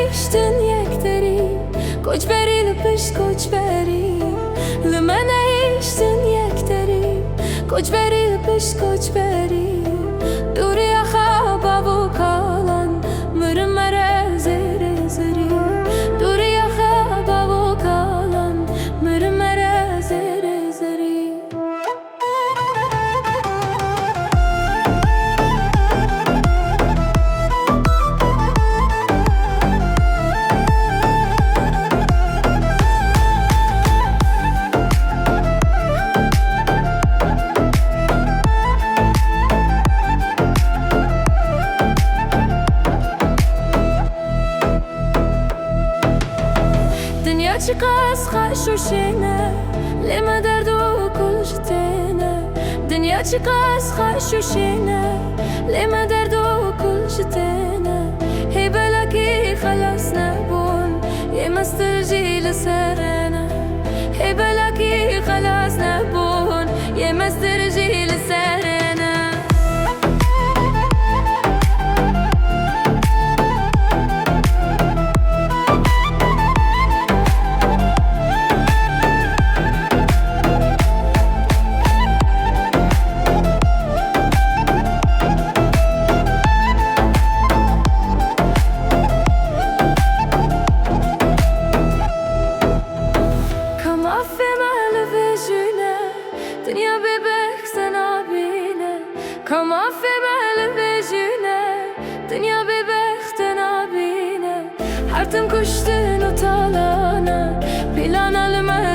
ایشتن یک دری کوچ بری لپش کوچ بری لمن ایشتن یک دری کوچ بری لپش کوچ بری دوری خواب و کالن مرم مره زیر زری دوری خواب و کالن مرم مره زیر زری چی قاس خش و شینه لما درد و کلشتینه دنیا چی قاس خش و شینه لما درد و کلشتینه هی بلاکی خلاص نبون یه مسترجی لسرنه هی بلاکی خلاص نبون یه مسترجی لسرنه دنیا ببخ تنابینه کما فی محل بجونه دنیا ببخ تنابینه هرتم کشتن و تالانه پیلان علمه